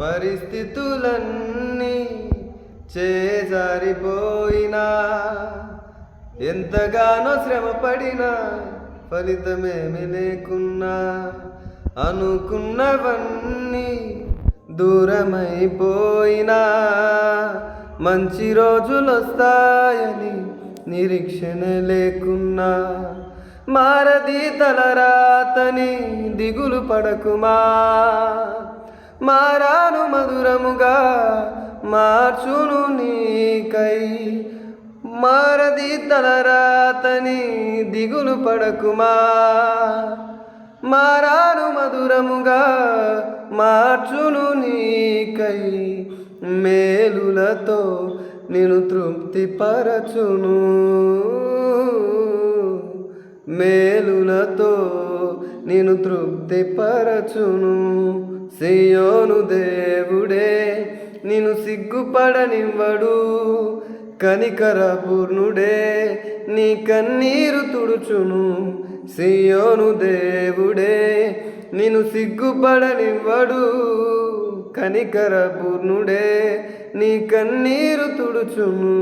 పరిస్థితులన్నీ చేజారిపోయినా ఎంతగానో శ్రమపడినా ఫలితమేమి లేకున్నా అనుకున్నవన్నీ దూరమైపోయినా మంచి రోజులొస్తాయని నిరీక్షణ లేకున్నా మారది తలరాతని దిగులు పడకుమా మారాను మధురముగా మార్చును నీకై మారది తలరాతని దిగులు పడకుమా మారాను మధురముగా మార్చును నీకై మేలులతో నిన్ను తృప్తిపరచును మేలులతో నిన్ను తృప్తిపరచును సియోను దేవుడే నిన్ను సిగ్గుపడనివ్వడు కనికరపూర్ణుడే నీ కన్నీరు తుడుచును సియోను దేవుడే నిన్ను సిగ్గుపడనివ్వడు కనికరపూర్ణుడే నీ కన్నీరు తుడుచును.